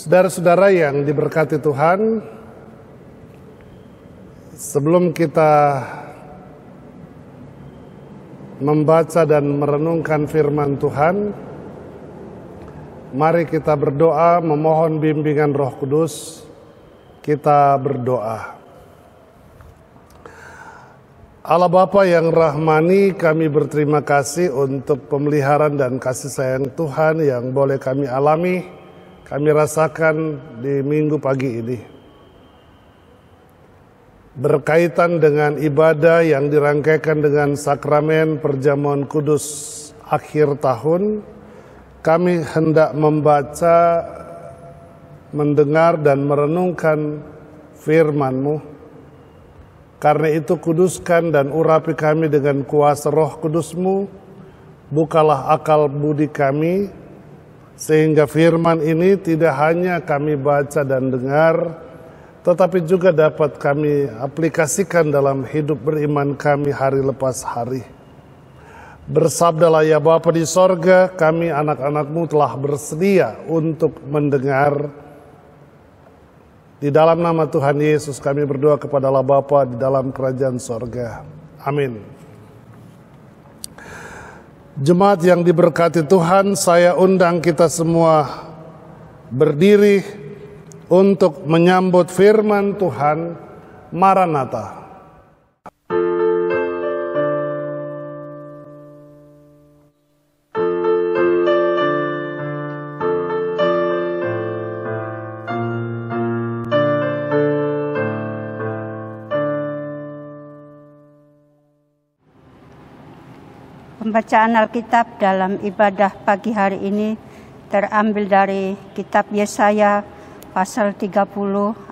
Saudara-saudara yang diberkati Tuhan, sebelum kita membaca dan merenungkan firman Tuhan, mari kita berdoa memohon bimbingan Roh Kudus. Kita berdoa. Allah Bapa yang rahmani, kami berterima kasih untuk pemeliharaan dan kasih sayang Tuhan yang boleh kami alami, kami rasakan di minggu pagi ini. Berkaitan dengan ibadah yang dirangkaikan dengan sakramen perjamuan kudus akhir tahun, kami hendak membaca, mendengar dan merenungkan firman-Mu. Karena itu kuduskan dan urapi kami dengan kuasa Roh Kudus-Mu, bukalah akal budi kami, sehingga firman ini tidak hanya kami baca dan dengar, tetapi juga dapat kami aplikasikan dalam hidup beriman kami hari lepas hari. Bersabdalah ya Bapa di sorga, kami anak-anak-Mu telah bersedia untuk mendengar. Di dalam nama Tuhan Yesus kami berdoa kepada Allah Bapa di dalam kerajaan sorga. Amin. Jemaat yang diberkati Tuhan, saya undang kita semua berdiri untuk menyambut firman Tuhan. Maranatha. Pembacaan Alkitab dalam ibadah pagi hari ini terambil dari kitab Yesaya pasal 30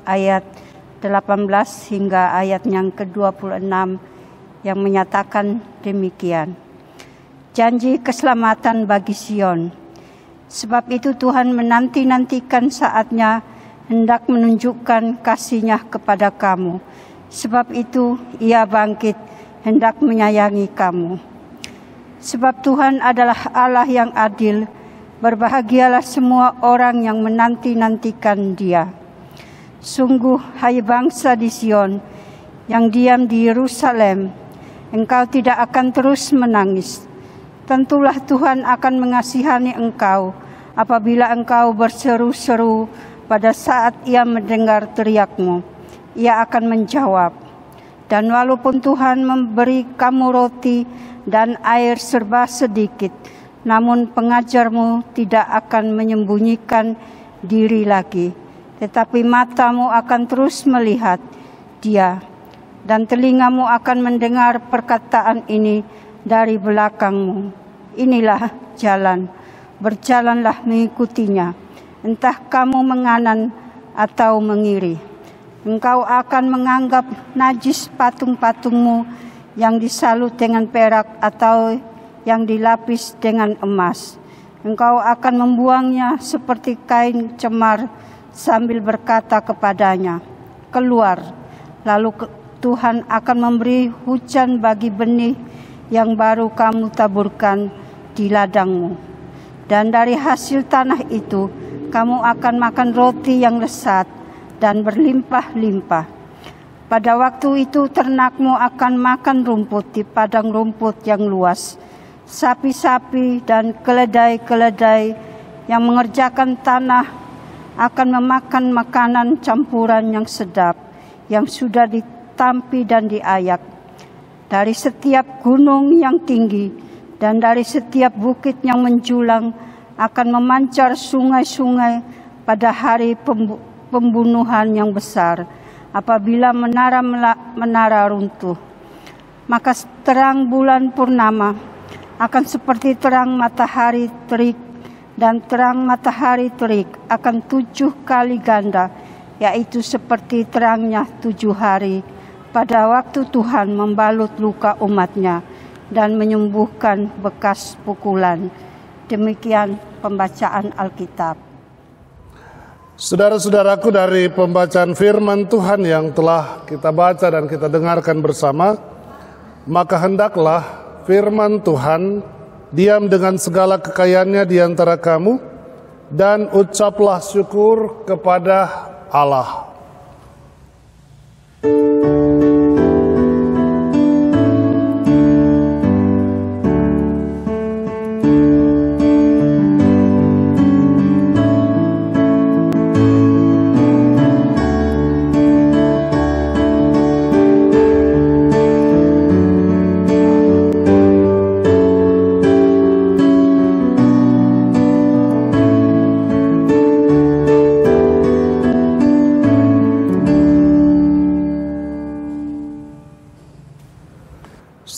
ayat 18 hingga ayat yang ke-26 yang menyatakan demikian. Janji keselamatan bagi Sion. Sebab itu Tuhan menanti-nantikan saatnya hendak menunjukkan kasih-Nya kepada kamu. Sebab itu Ia bangkit hendak menyayangi kamu. Sebab Tuhan adalah Allah yang adil, berbahagialah semua orang yang menanti-nantikan Dia. Sungguh, hai bangsa di Sion, yang diam di Yerusalem, engkau tidak akan terus menangis. Tentulah Tuhan akan mengasihani engkau apabila engkau berseru-seru pada saat Ia mendengar teriakmu. Ia akan menjawab. Dan walaupun Tuhan memberi kamu roti dan air serba sedikit, namun pengajarmu tidak akan menyembunyikan diri lagi, tetapi matamu akan terus melihat Dia, dan telingamu akan mendengar perkataan ini dari belakangmu. Inilah jalan, berjalanlah mengikutinya, entah kamu menganan atau mengiri. Engkau akan menganggap najis patung-patungmu yang disalut dengan perak atau yang dilapis dengan emas. Engkau akan membuangnya seperti kain cemar sambil berkata kepadanya, keluar. Lalu Tuhan akan memberi hujan bagi benih yang baru kamu taburkan di ladangmu. Dan dari hasil tanah itu kamu akan makan roti yang lesat dan berlimpah-limpah. Pada waktu itu ternakmu akan makan rumput di padang rumput yang luas. Sapi-sapi dan keledai-keledai yang mengerjakan tanah akan memakan makanan campuran yang sedap, yang sudah ditampi dan diayak. Dari setiap gunung yang tinggi dan dari setiap bukit yang menjulang akan memancar sungai-sungai pada hari pembunuhan yang besar, apabila menara runtuh. Maka terang bulan purnama akan seperti terang matahari terik, dan terang matahari terik akan 7 kali ganda, yaitu seperti terangnya 7 hari, pada waktu Tuhan membalut luka umat-Nya dan menyembuhkan bekas pukulan. Demikian pembacaan Alkitab. Saudara-saudaraku, dari pembacaan firman Tuhan yang telah kita baca dan kita dengarkan bersama, maka hendaklah firman Tuhan diam dengan segala kekayaannya di antara kamu, dan ucaplah syukur kepada Allah.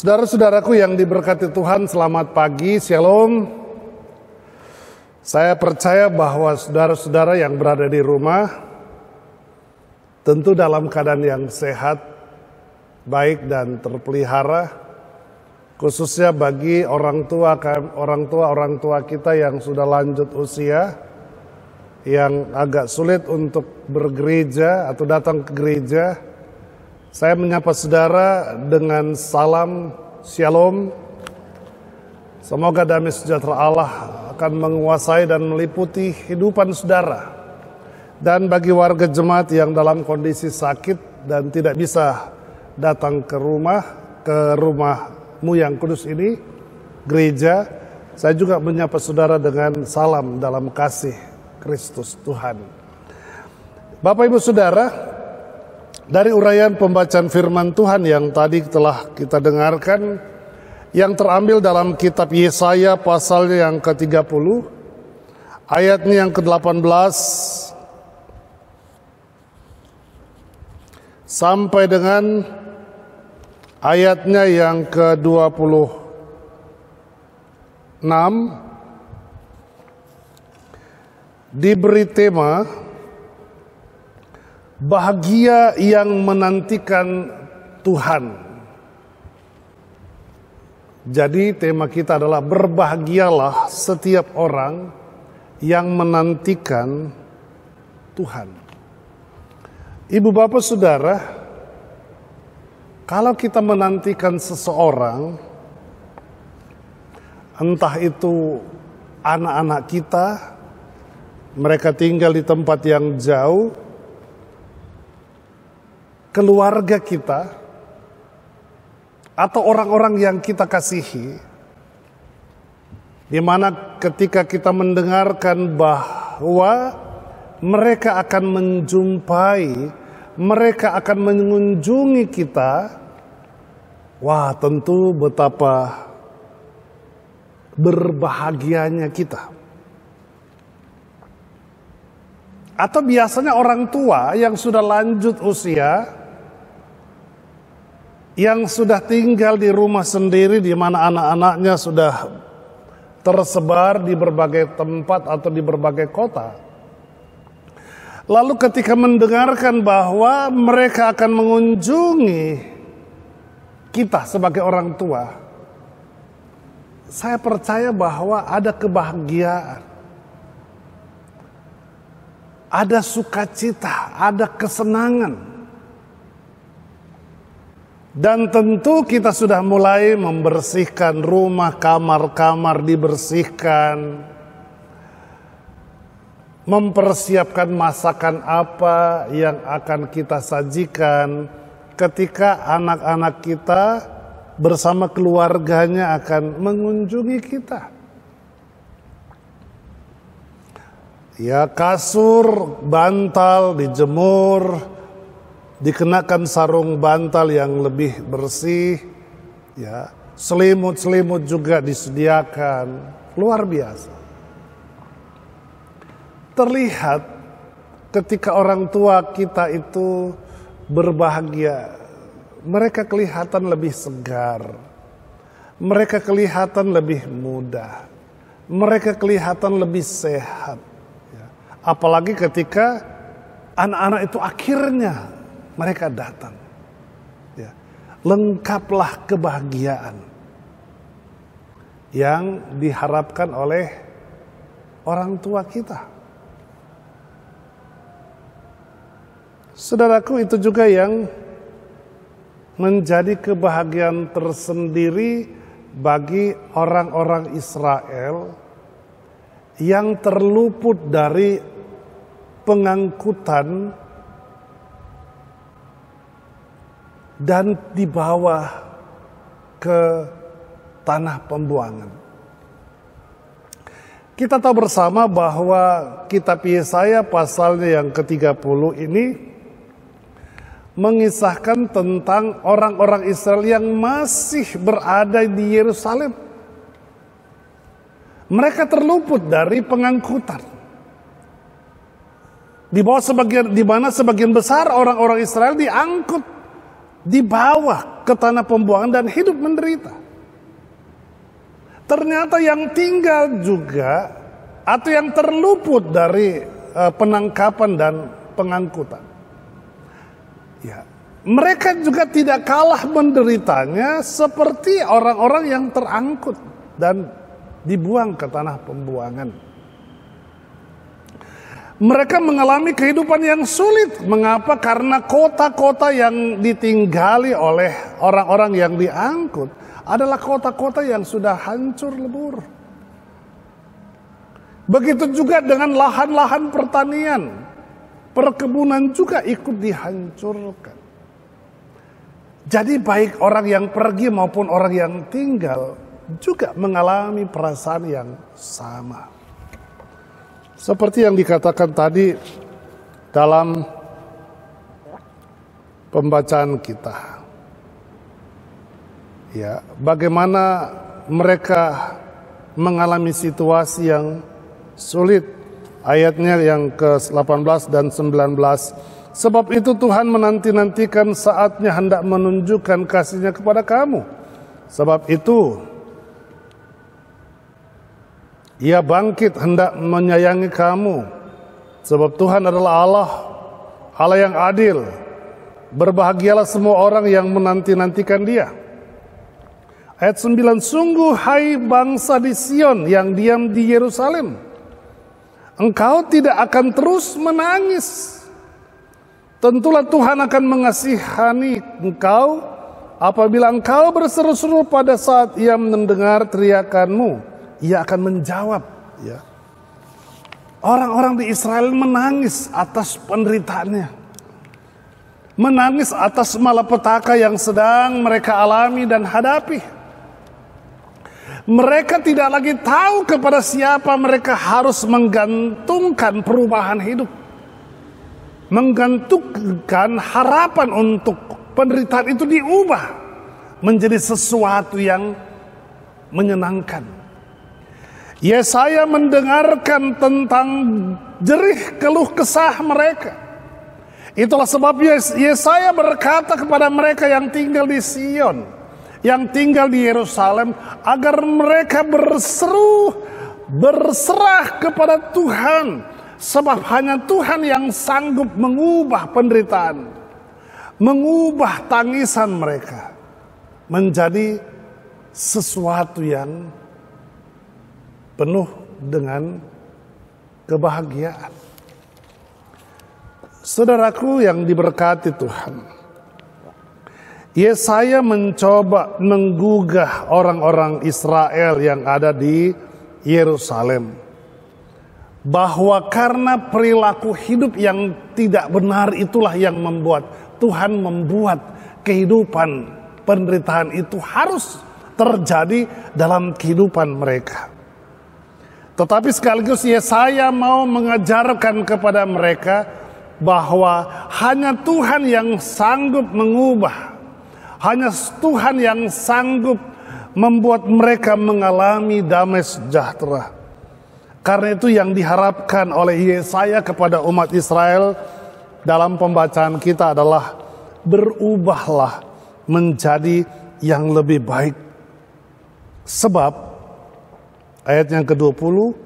Saudara-saudaraku yang diberkati Tuhan, selamat pagi, shalom. Saya percaya bahwa saudara-saudara yang berada di rumah tentu dalam keadaan yang sehat, baik dan terpelihara, khususnya bagi orang tua kita yang sudah lanjut usia, yang agak sulit untuk bergereja atau datang ke gereja. Saya menyapa saudara dengan salam shalom. Semoga damai sejahtera Allah akan menguasai dan meliputi kehidupan saudara. Dan bagi warga jemaat yang dalam kondisi sakit dan tidak bisa datang ke rumahmu yang kudus ini, gereja, saya juga menyapa saudara dengan salam dalam kasih Kristus Tuhan. Bapak Ibu Saudara, dari uraian pembacaan firman Tuhan yang tadi telah kita dengarkan, yang terambil dalam kitab Yesaya pasal yang ke-30, ayatnya yang ke-18 sampai dengan ayatnya yang ke-26, diberi tema bahagia yang menantikan Tuhan. Jadi tema kita adalah berbahagialah setiap orang yang menantikan Tuhan. Ibu bapak saudara, kalau kita menantikan seseorang, entah itu anak-anak kita, mereka tinggal di tempat yang jauh, keluarga kita, atau orang-orang yang kita kasihi, di mana ketika kita mendengarkan bahwa mereka akan menjumpai, mereka akan mengunjungi kita, wah tentu betapa berbahagianya kita. Atau biasanya orang tua yang sudah lanjut usia, yang sudah tinggal di rumah sendiri, di mana anak-anaknya sudah tersebar di berbagai tempat atau di berbagai kota. Lalu ketika mendengarkan bahwa mereka akan mengunjungi kita sebagai orang tua, saya percaya bahwa ada kebahagiaan, ada sukacita, ada kesenangan. Dan tentu kita sudah mulai membersihkan rumah, kamar-kamar dibersihkan, mempersiapkan masakan apa yang akan kita sajikan ketika anak-anak kita bersama keluarganya akan mengunjungi kita. Ya, kasur, bantal dijemur, dikenakan sarung bantal yang lebih bersih, ya, selimut-selimut juga disediakan, luar biasa. Terlihat ketika orang tua kita itu berbahagia, mereka kelihatan lebih segar, mereka kelihatan lebih muda, mereka kelihatan lebih sehat. Ya. Apalagi ketika anak-anak itu akhirnya mereka datang, ya, lengkaplah kebahagiaan yang diharapkan oleh orang tua kita. Saudaraku, itu juga yang menjadi kebahagiaan tersendiri bagi orang-orang Israel yang terluput dari pengangkutan dan dibawa ke tanah pembuangan. Kita tahu bersama bahwa kitab Yesaya pasalnya yang ke-30 ini mengisahkan tentang orang-orang Israel yang masih berada di Yerusalem. Mereka terluput dari pengangkutan. Di mana sebagian besar orang-orang Israel diangkut, dibawa ke tanah pembuangan dan hidup menderita. Ternyata yang tinggal juga atau yang terluput dari penangkapan dan pengangkutan, ya, mereka juga tidak kalah menderitanya seperti orang-orang yang terangkut dan dibuang ke tanah pembuangan. Mereka mengalami kehidupan yang sulit. Mengapa? Karena kota-kota yang ditinggali oleh orang-orang yang diangkut adalah kota-kota yang sudah hancur lebur. Begitu juga dengan lahan-lahan pertanian, perkebunan juga ikut dihancurkan. Jadi baik orang yang pergi maupun orang yang tinggal juga mengalami perasaan yang sama. Seperti yang dikatakan tadi dalam pembacaan kita. Ya, bagaimana mereka mengalami situasi yang sulit. Ayatnya yang ke-18 dan 19. Sebab itu Tuhan menanti-nantikan saatnya hendak menunjukkan kasih-Nya kepada kamu. Sebab itu Ia bangkit hendak menyayangi kamu. Sebab Tuhan adalah Allah yang adil. Berbahagialah semua orang yang menanti-nantikan Dia. Ayat 9, sungguh hai bangsa di Sion yang diam di Yerusalem, engkau tidak akan terus menangis. Tentulah Tuhan akan mengasihani engkau apabila engkau berseru-seru pada saat Ia mendengar teriakanmu. Ia akan menjawab. Ya. Orang-orang di Israel menangis atas penderitaannya. Menangis atas malapetaka yang sedang mereka alami dan hadapi. Mereka tidak lagi tahu kepada siapa mereka harus menggantungkan perubahan hidup. Menggantungkan harapan untuk penderitaan itu diubah menjadi sesuatu yang menyenangkan. Yesaya mendengarkan tentang jerih keluh kesah mereka. Itulah sebabnya Yesaya berkata kepada mereka yang tinggal di Sion, yang tinggal di Yerusalem, agar mereka berserah kepada Tuhan. Sebab hanya Tuhan yang sanggup mengubah penderitaan, mengubah tangisan mereka menjadi sesuatu yang penuh dengan kebahagiaan. Saudaraku yang diberkati Tuhan, Yesaya mencoba menggugah orang-orang Israel yang ada di Yerusalem, bahwa karena perilaku hidup yang tidak benar itulah yang membuat Tuhan membuat kehidupan penderitaan itu harus terjadi dalam kehidupan mereka. Tetapi sekaligus Yesaya mau mengajarkan kepada mereka bahwa hanya Tuhan yang sanggup mengubah, hanya Tuhan yang sanggup membuat mereka mengalami damai sejahtera. Karena itu yang diharapkan oleh Yesaya kepada umat Israel dalam pembacaan kita adalah berubahlah menjadi yang lebih baik. Sebab ayat yang ke-20,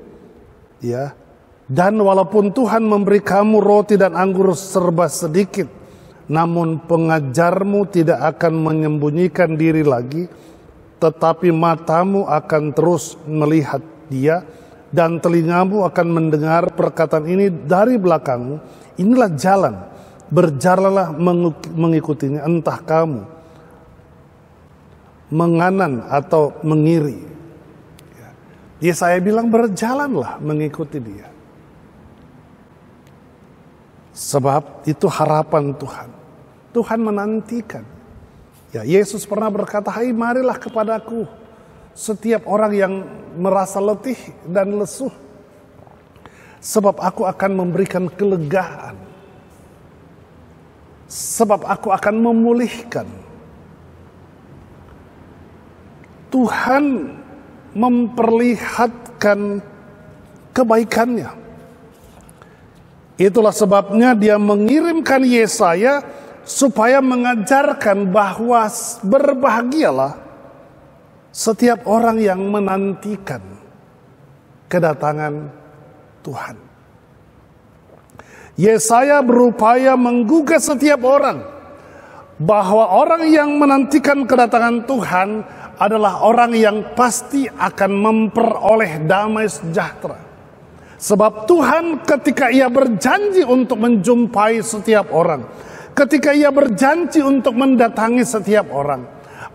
ya, dan walaupun Tuhan memberi kamu roti dan anggur serba sedikit, namun pengajarmu tidak akan menyembunyikan diri lagi, tetapi matamu akan terus melihat Dia, dan telingamu akan mendengar perkataan ini dari belakangmu. Inilah jalan, berjalanlah mengikutinya, entah kamu menganan atau mengiri. Yesaya bilang berjalanlah mengikuti dia. Sebab itu harapan Tuhan. Tuhan menantikan. Ya, Yesus pernah berkata, "Hai, marilah kepadaku setiap orang yang merasa letih dan lesuh, sebab aku akan memberikan kelegaan. Sebab aku akan memulihkan." Tuhan memperlihatkan kebaikannya. Itulah sebabnya dia mengirimkan Yesaya supaya mengajarkan bahwa berbahagialah setiap orang yang menantikan kedatangan Tuhan. Yesaya berupaya menggugah setiap orang bahwa orang yang menantikan kedatangan Tuhan adalah orang yang pasti akan memperoleh damai sejahtera. Sebab Tuhan ketika ia berjanji untuk menjumpai setiap orang, ketika ia berjanji untuk mendatangi setiap orang,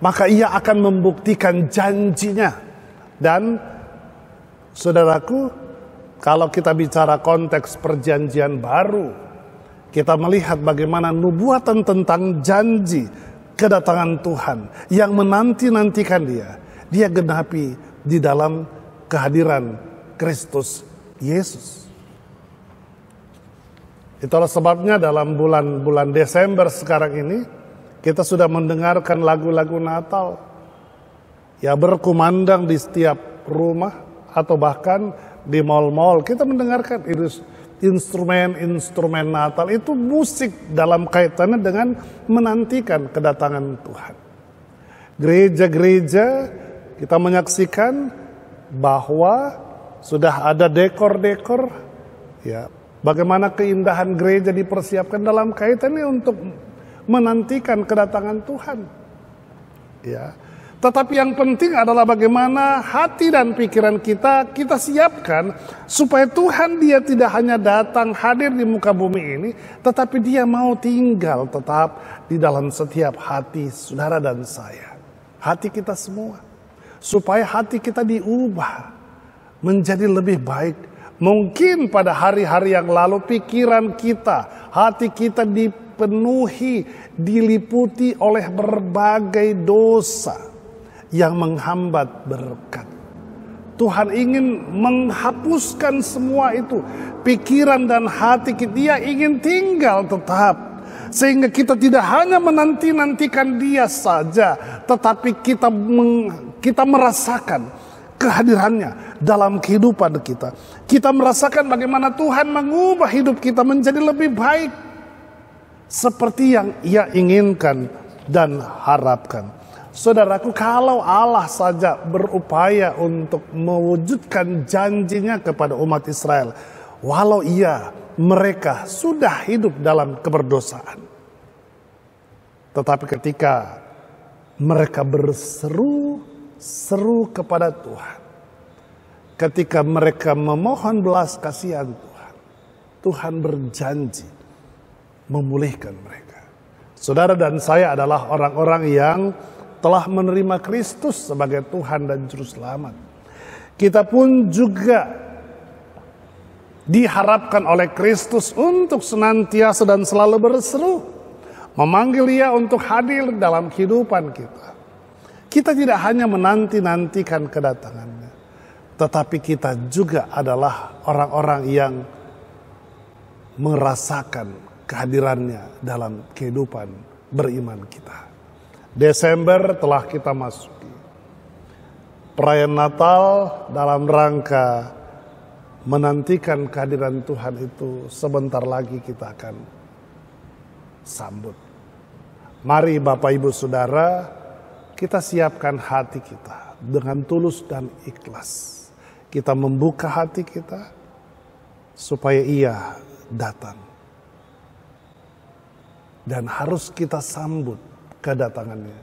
maka ia akan membuktikan janjinya. Dan saudaraku, kalau kita bicara konteks perjanjian baru, kita melihat bagaimana nubuatan tentang janji kedatangan Tuhan yang menanti-nantikan dia genapi di dalam kehadiran Kristus Yesus. Itulah sebabnya dalam bulan Desember sekarang ini kita sudah mendengarkan lagu-lagu Natal ya berkumandang di setiap rumah atau bahkan di mal-mal. Kita mendengarkan instrumen Natal, itu musik dalam kaitannya dengan menantikan kedatangan Tuhan. Gereja-gereja kita menyaksikan bahwa sudah ada dekor-dekor, ya, bagaimana keindahan gereja dipersiapkan dalam kaitannya untuk menantikan kedatangan Tuhan. Ya, tetapi yang penting adalah bagaimana hati dan pikiran kita siapkan supaya Tuhan dia tidak hanya datang hadir di muka bumi ini, tetapi dia mau tinggal tetap di dalam setiap hati saudara dan saya, hati kita semua, supaya hati kita diubah menjadi lebih baik. Mungkin pada hari-hari yang lalu pikiran kita, hati kita dipenuhi, diliputi oleh berbagai dosa yang menghambat berkat. Tuhan ingin menghapuskan semua itu. Pikiran dan hati kita, dia ingin tinggal tetap. Sehingga kita tidak hanya menanti-nantikan dia saja, tetapi kita merasakan kehadirannya dalam kehidupan kita. Kita merasakan bagaimana Tuhan mengubah hidup kita menjadi lebih baik, seperti yang ia inginkan dan harapkan. Saudaraku, kalau Allah saja berupaya untuk mewujudkan janjinya kepada umat Israel, walau mereka sudah hidup dalam keberdosaan, tetapi ketika mereka berseru kepada Tuhan, ketika mereka memohon belas kasihan Tuhan, Tuhan berjanji memulihkan mereka. Saudara dan saya adalah orang-orang yang telah menerima Kristus sebagai Tuhan dan Juru Selamat. Kita pun juga diharapkan oleh Kristus untuk senantiasa dan selalu berseru, memanggil Dia untuk hadir dalam kehidupan kita. Kita tidak hanya menanti-nantikan kedatangannya, tetapi kita juga adalah orang-orang yang merasakan kehadirannya dalam kehidupan beriman kita. Desember telah kita masuki. Perayaan Natal dalam rangka menantikan kehadiran Tuhan itu sebentar lagi kita akan sambut. Mari Bapak Ibu Saudara, kita siapkan hati kita dengan tulus dan ikhlas. Kita membuka hati kita supaya Ia datang. Dan harus kita sambut kedatangannya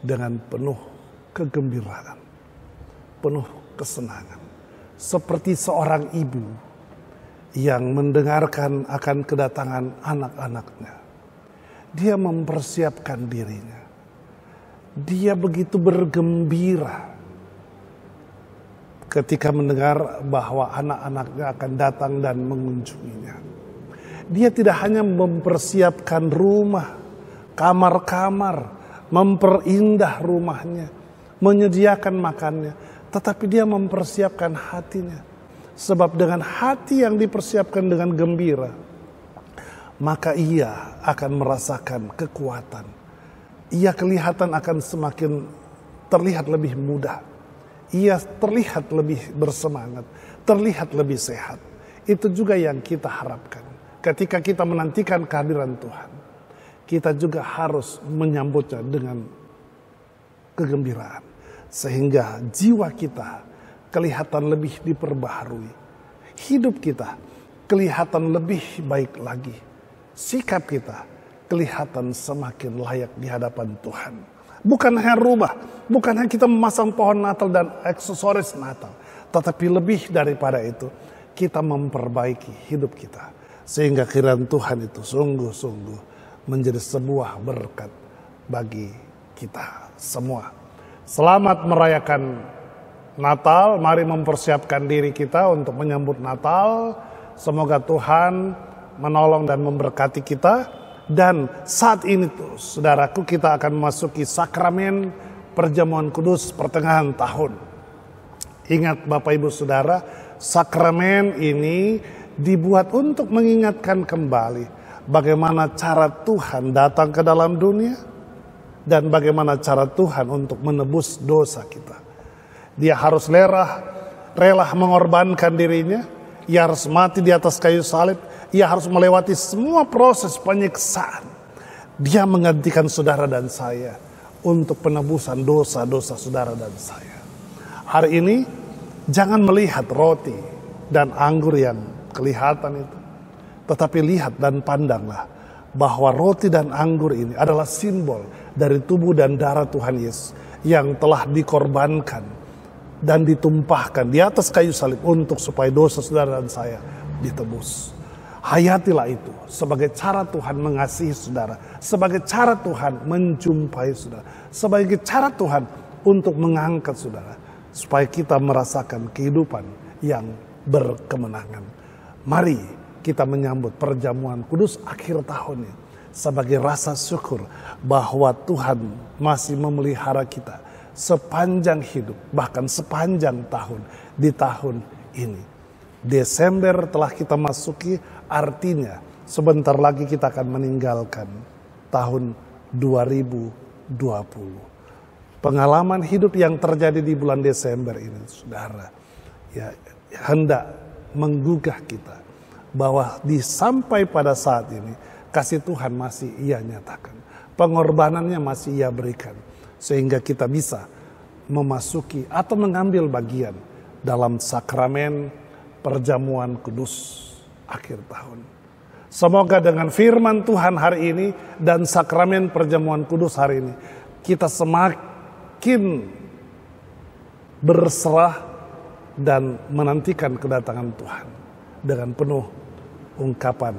dengan penuh kegembiraan, penuh kesenangan. Seperti seorang ibu yang mendengarkan akan kedatangan anak-anaknya. Dia mempersiapkan dirinya. Dia begitu bergembira ketika mendengar bahwa anak-anaknya akan datang dan mengunjunginya. Dia tidak hanya mempersiapkan rumah, kamar-kamar, memperindah rumahnya, menyediakan makannya, tetapi dia mempersiapkan hatinya. Sebab dengan hati yang dipersiapkan dengan gembira, maka ia akan merasakan kekuatan. Ia kelihatan akan semakin terlihat lebih mudah. Ia terlihat lebih bersemangat, terlihat lebih sehat. Itu juga yang kita harapkan. Ketika kita menantikan kehadiran Tuhan, kita juga harus menyambutnya dengan kegembiraan. Sehingga jiwa kita kelihatan lebih diperbaharui. Hidup kita kelihatan lebih baik lagi. Sikap kita kelihatan semakin layak di hadapan Tuhan. Bukan hanya rumah, bukan hanya kita memasang pohon Natal dan aksesoris Natal, tetapi lebih daripada itu, kita memperbaiki hidup kita. Sehingga kiraan Tuhan itu sungguh-sungguh menjadi sebuah berkat bagi kita semua. Selamat merayakan Natal, mari mempersiapkan diri kita untuk menyambut Natal. Semoga Tuhan menolong dan memberkati kita. Dan saat ini tuh, saudaraku, kita akan memasuki sakramen perjamuan kudus pertengahan tahun. Ingat Bapak Ibu Saudara, sakramen ini dibuat untuk mengingatkan kembali bagaimana cara Tuhan datang ke dalam dunia dan bagaimana cara Tuhan untuk menebus dosa kita. Dia harus rela mengorbankan dirinya, ia harus mati di atas kayu salib. Ia harus melewati semua proses penyiksaan. Dia menggantikan saudara dan saya untuk penebusan dosa-dosa saudara dan saya. Hari ini jangan melihat roti dan anggur yang kelihatan itu. Tetapi lihat dan pandanglah bahwa roti dan anggur ini adalah simbol dari tubuh dan darah Tuhan Yesus yang telah dikorbankan dan ditumpahkan di atas kayu salib untuk supaya dosa saudara dan saya ditebus. Hayatilah itu sebagai cara Tuhan mengasihi saudara, sebagai cara Tuhan menjumpai saudara, sebagai cara Tuhan untuk mengangkat saudara, supaya kita merasakan kehidupan yang berkemenangan. Mari kita menyambut perjamuan kudus akhir tahun ini sebagai rasa syukur bahwa Tuhan masih memelihara kita sepanjang hidup, bahkan sepanjang tahun di tahun ini. Desember telah kita masuki, artinya sebentar lagi kita akan meninggalkan tahun 2020. Pengalaman hidup yang terjadi di bulan Desember ini, saudara, ya hendak menggugah kita bahwa sampai pada saat ini kasih Tuhan masih Ia nyatakan, pengorbanannya masih Ia berikan, sehingga kita bisa memasuki atau mengambil bagian dalam sakramen perjamuan kudus akhir tahun. Semoga dengan firman Tuhan hari ini dan sakramen perjamuan kudus hari ini, kita semakin berserah dan menantikan kedatangan Tuhan dengan penuh ungkapan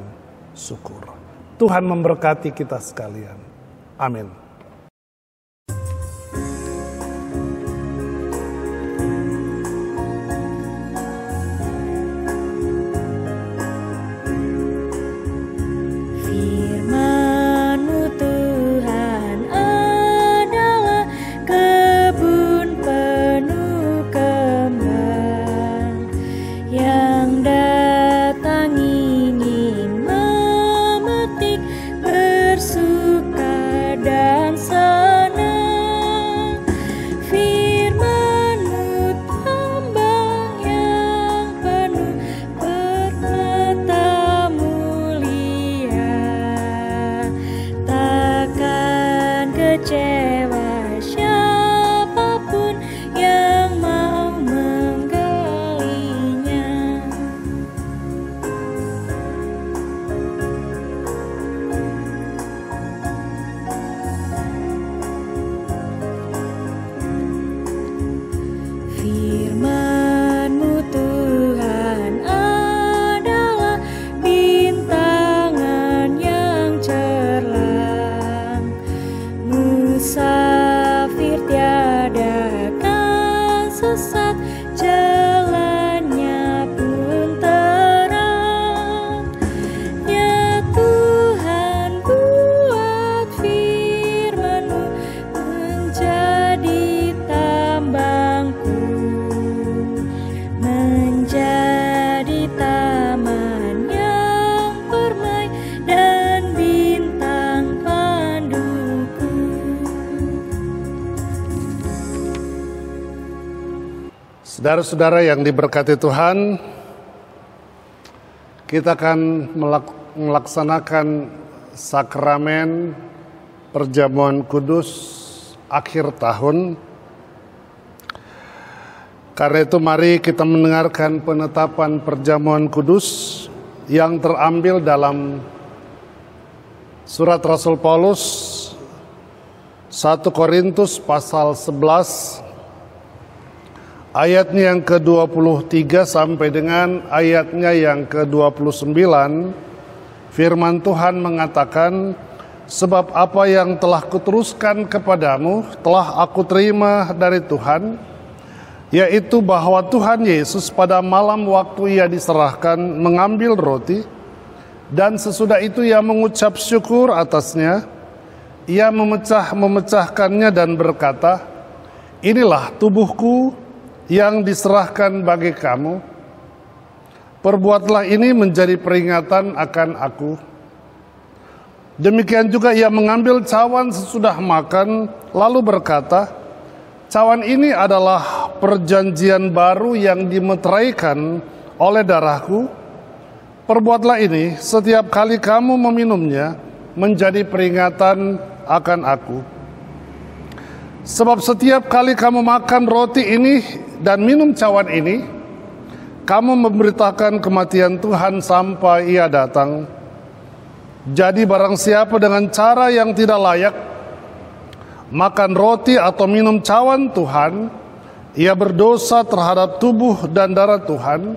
syukur. Tuhan memberkati kita sekalian. Amin. Bersuka dan Saudara-saudara yang diberkati Tuhan, kita akan melaksanakan sakramen perjamuan kudus akhir tahun. Karena itu mari kita mendengarkan penetapan perjamuan kudus yang terambil dalam surat Rasul Paulus 1 Korintus pasal 11 ayatnya yang ke-23 sampai dengan ayatnya yang ke-29. Firman Tuhan mengatakan, sebab apa yang telah kuteruskan kepadamu telah aku terima dari Tuhan, yaitu bahwa Tuhan Yesus pada malam waktu ia diserahkan mengambil roti, dan sesudah itu ia mengucap syukur atasnya, ia memecahkannya dan berkata, inilah tubuhku yang diserahkan bagi kamu, perbuatlah ini menjadi peringatan akan aku. Demikian juga ia mengambil cawan sesudah makan, lalu berkata, cawan ini adalah perjanjian baru yang dimeteraikan oleh darahku. Perbuatlah ini setiap kali kamu meminumnya menjadi peringatan akan aku. Sebab setiap kali kamu makan roti ini dan minum cawan ini, kamu memberitakan kematian Tuhan sampai ia datang. Jadi barang siapa dengan cara yang tidak layak makan roti atau minum cawan Tuhan, ia berdosa terhadap tubuh dan darah Tuhan.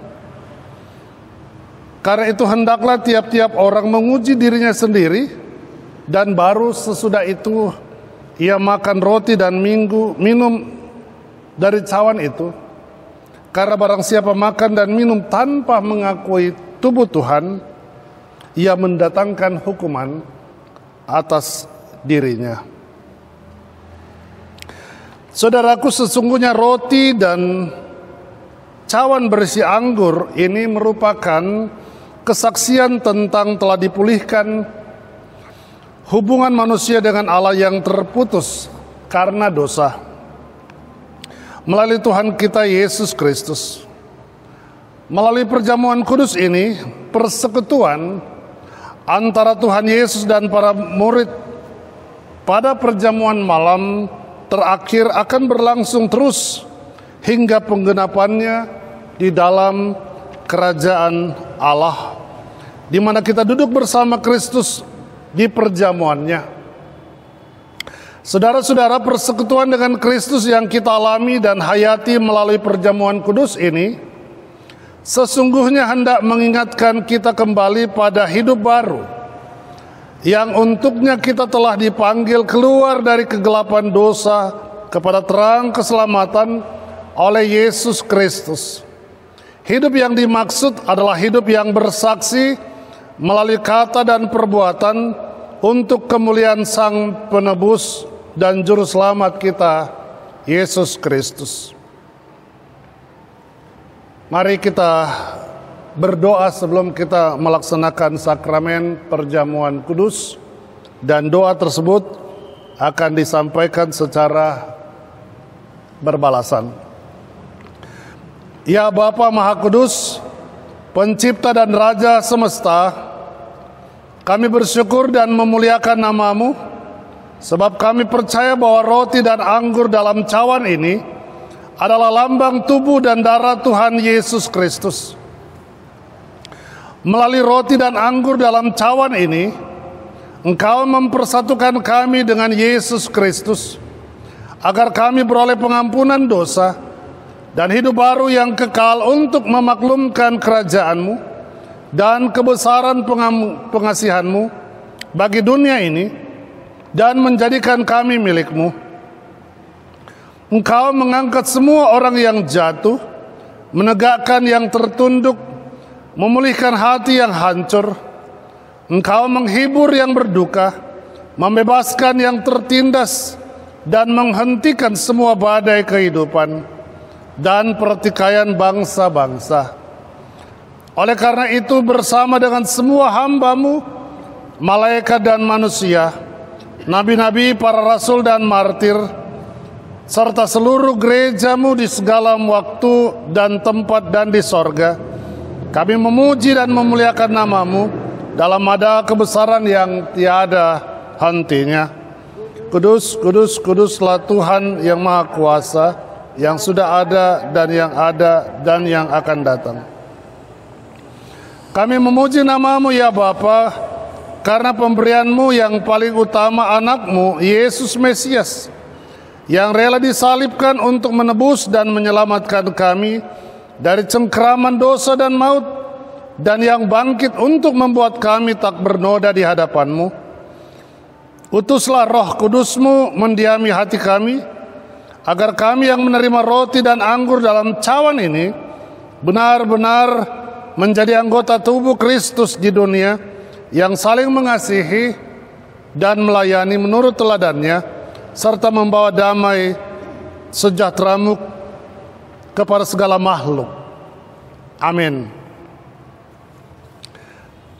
Karena itu hendaklah tiap-tiap orang menguji dirinya sendiri, dan baru sesudah itu ia makan roti dan minum dari cawan itu. Karena barang siapa makan dan minum tanpa mengakui tubuh Tuhan, ia mendatangkan hukuman atas dirinya. Saudaraku, sesungguhnya roti dan cawan berisi anggur ini merupakan kesaksian tentang telah dipulihkan hubungan manusia dengan Allah yang terputus karena dosa melalui Tuhan kita Yesus Kristus. Melalui perjamuan kudus ini, persekutuan antara Tuhan Yesus dan para murid pada perjamuan malam terakhir akan berlangsung terus hingga penggenapannya di dalam kerajaan Allah, di mana kita duduk bersama Kristus di perjamuannya. Saudara-saudara, persekutuan dengan Kristus yang kita alami dan hayati melalui perjamuan kudus ini sesungguhnya hendak mengingatkan kita kembali pada hidup baru yang untuknya kita telah dipanggil keluar dari kegelapan dosa kepada terang keselamatan oleh Yesus Kristus. Hidup yang dimaksud adalah hidup yang bersaksi melalui kata dan perbuatan untuk kemuliaan Sang Penebus dan Juru Selamat kita, Yesus Kristus. Mari kita berdoa sebelum kita melaksanakan sakramen perjamuan kudus, dan doa tersebut akan disampaikan secara berbalasan. Ya Bapa Maha Kudus, Pencipta dan Raja semesta, kami bersyukur dan memuliakan nama-Mu, sebab kami percaya bahwa roti dan anggur dalam cawan ini adalah lambang tubuh dan darah Tuhan Yesus Kristus. Melalui roti dan anggur dalam cawan ini, Engkau mempersatukan kami dengan Yesus Kristus, agar kami beroleh pengampunan dosa dan hidup baru yang kekal untuk memaklumkan kerajaan-Mu dan kebesaran pengasihan-Mu bagi dunia ini, dan menjadikan kami milik-Mu. Engkau mengangkat semua orang yang jatuh, menegakkan yang tertunduk, memulihkan hati yang hancur. Engkau menghibur yang berduka, membebaskan yang tertindas, dan menghentikan semua badai kehidupan dan pertikaian bangsa-bangsa. Oleh karena itu, bersama dengan semua hamba-Mu, malaikat dan manusia, nabi-nabi, para rasul dan martir, serta seluruh gerejamu di segala waktu dan tempat dan di sorga. Kami memuji dan memuliakan namamu dalam ada kebesaran yang tiada hentinya. Kudus, kudus, kuduslah Tuhan yang Maha Kuasa, yang sudah ada dan yang akan datang. Kami memuji namamu ya Bapa, karena pemberianmu yang paling utama anakmu, Yesus Mesias, yang rela disalibkan untuk menebus dan menyelamatkan kami dari cengkeraman dosa dan maut, dan yang bangkit untuk membuat kami tak bernoda di hadapanmu. Utuslah Roh Kudusmu mendiami hati kami, agar kami yang menerima roti dan anggur dalam cawan ini benar-benar menjadi anggota tubuh Kristus di dunia, yang saling mengasihi dan melayani menurut teladannya, serta membawa damai sejahteramu kepada segala makhluk. Amin.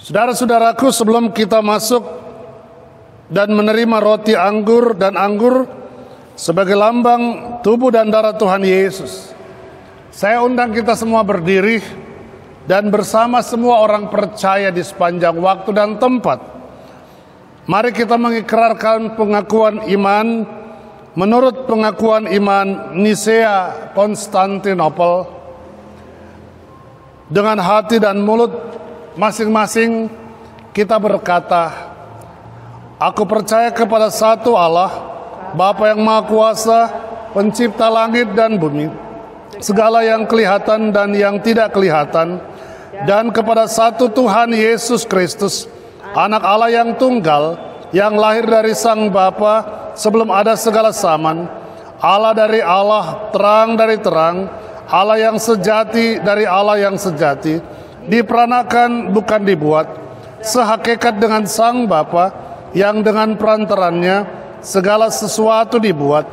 Saudara-saudaraku, sebelum kita masuk dan menerima roti anggur dan anggur sebagai lambang tubuh dan darah Tuhan Yesus, saya undang kita semua berdiri dan bersama semua orang percaya di sepanjang waktu dan tempat, mari kita mengikrarkan pengakuan iman menurut pengakuan iman Nisea Konstantinopel. Dengan hati dan mulut masing-masing kita berkata, aku percaya kepada satu Allah, Bapa yang Maha Kuasa, pencipta langit dan bumi, segala yang kelihatan dan yang tidak kelihatan, dan kepada satu Tuhan Yesus Kristus, Anak Allah yang tunggal, yang lahir dari Sang Bapa sebelum ada segala zaman, Allah dari Allah, terang dari terang, Allah yang sejati dari Allah yang sejati, diperanakan bukan dibuat, sehakikat dengan Sang Bapa, yang dengan perantarannya segala sesuatu dibuat,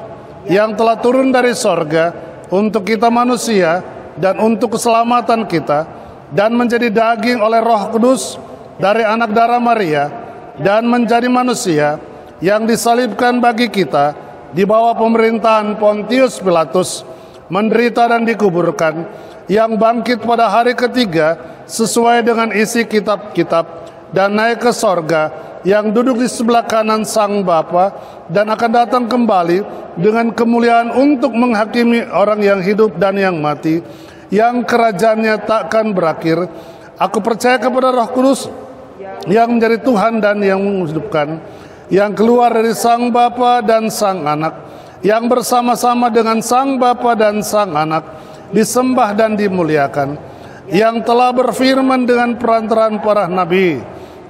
yang telah turun dari sorga untuk kita manusia dan untuk keselamatan kita, dan menjadi daging oleh Roh Kudus dari anak darah Maria, dan menjadi manusia, yang disalibkan bagi kita di bawah pemerintahan Pontius Pilatus, menderita dan dikuburkan, yang bangkit pada hari ketiga sesuai dengan isi kitab-kitab, dan naik ke sorga, yang duduk di sebelah kanan Sang Bapa, dan akan datang kembali dengan kemuliaan untuk menghakimi orang yang hidup dan yang mati, yang kerajaannya takkan berakhir. Aku percaya kepada Roh Kudus, yang menjadi Tuhan dan yang menghidupkan, yang keluar dari Sang Bapa dan Sang Anak, yang bersama-sama dengan Sang Bapa dan Sang Anak disembah dan dimuliakan, yang telah berfirman dengan perantaraan para nabi.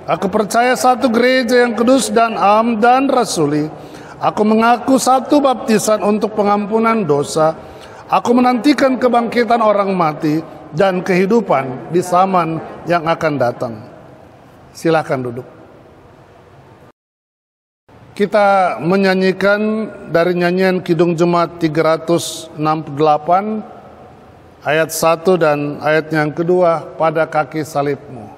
Aku percaya satu gereja yang kudus dan am dan rasuli. Aku mengaku satu baptisan untuk pengampunan dosa. Aku menantikan kebangkitan orang mati dan kehidupan di zaman yang akan datang. Silakan duduk. Kita menyanyikan dari nyanyian Kidung Jemaat 368 ayat 1 dan ayat yang kedua, pada kaki salibmu.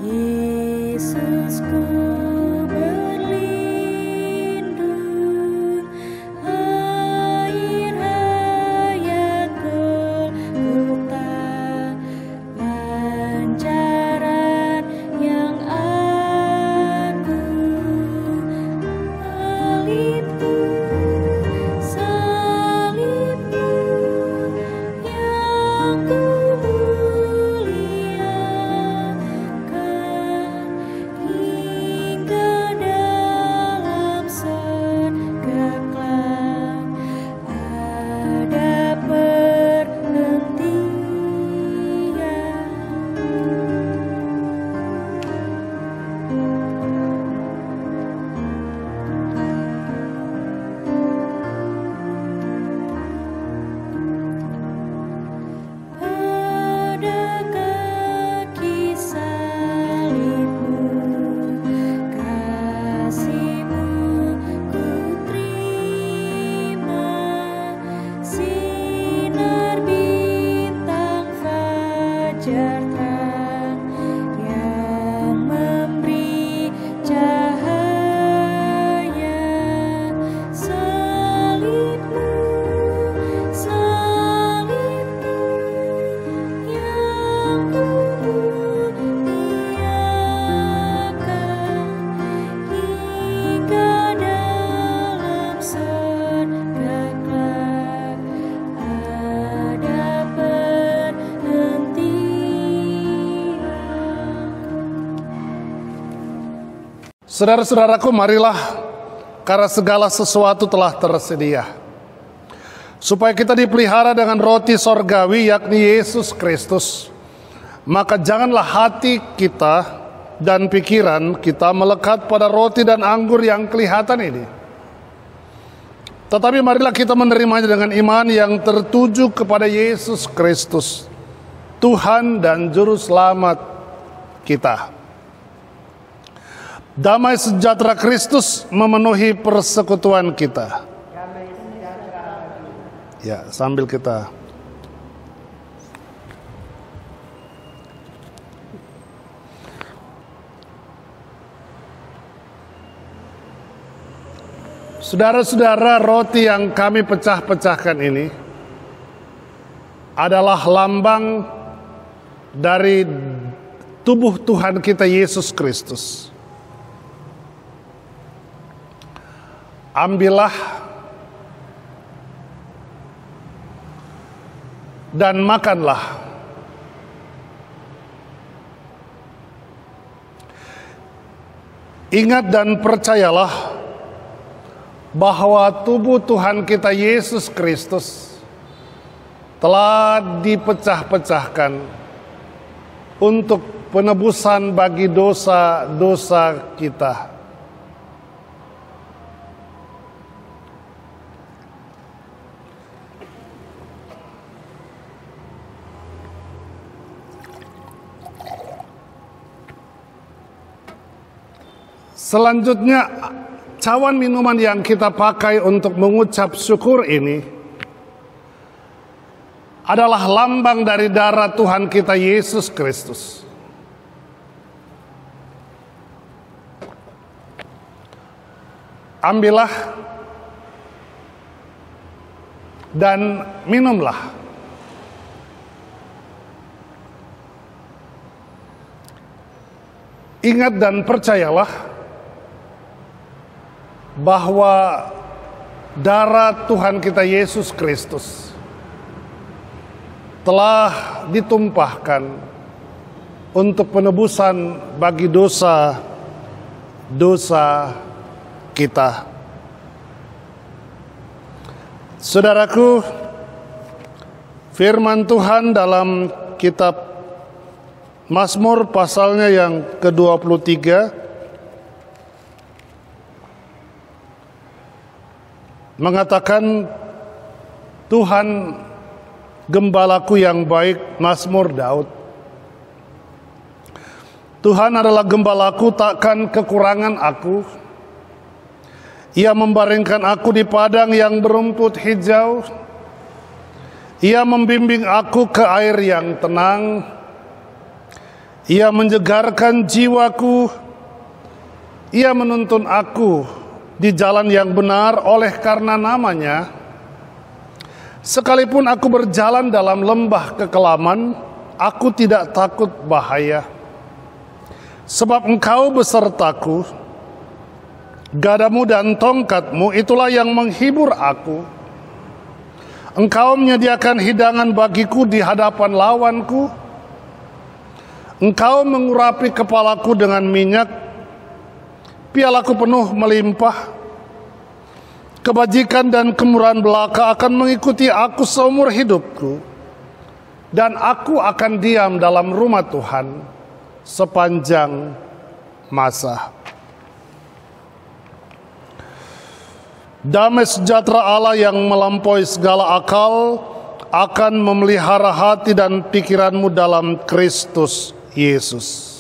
Yesusku berlindung, Saudara-saudaraku, marilah, karena segala sesuatu telah tersedia, supaya kita dipelihara dengan roti sorgawi, yakni Yesus Kristus. Maka janganlah hati kita dan pikiran kita melekat pada roti dan anggur yang kelihatan ini, tetapi marilah kita menerimanya dengan iman yang tertuju kepada Yesus Kristus, Tuhan dan Juru Selamat kita. Damai sejahtera Kristus memenuhi persekutuan kita. Ya, sambil kita saudara-saudara, roti yang kami pecah-pecahkan ini adalah lambang dari tubuh Tuhan kita Yesus Kristus. Ambillah dan makanlah. Ingat dan percayalah bahwa tubuh Tuhan kita Yesus Kristus telah dipecah-pecahkan untuk penebusan bagi dosa-dosa kita. Selanjutnya, cawan minuman yang kita pakai untuk mengucap syukur ini adalah lambang dari darah Tuhan kita Yesus Kristus. Ambillah dan minumlah. Ingat dan percayalah bahwa darah Tuhan kita Yesus Kristus telah ditumpahkan untuk penebusan bagi dosa-dosa kita. Saudaraku, firman Tuhan dalam kitab Mazmur pasalnya yang ke-23 mengatakan, Tuhan gembalaku yang baik, Mazmur Daud. Tuhan adalah gembalaku, takkan kekurangan aku. Ia membaringkan aku di padang yang berumput hijau. Ia membimbing aku ke air yang tenang. Ia menyegarkan jiwaku. Ia menuntun aku di jalan yang benar oleh karena namanya. Sekalipun aku berjalan dalam lembah kekelaman, aku tidak takut bahaya. Sebab Engkau besertaku, gadamu dan tongkatmu itulah yang menghibur aku. Engkau menyediakan hidangan bagiku di hadapan lawanku. Engkau mengurapi kepalaku dengan minyak, pialaku penuh melimpah. Kebajikan dan kemurahan belaka akan mengikuti aku seumur hidupku, dan aku akan diam dalam rumah Tuhan sepanjang masa. Damai sejahtera Allah yang melampaui segala akal akan memelihara hati dan pikiranmu dalam Kristus Yesus.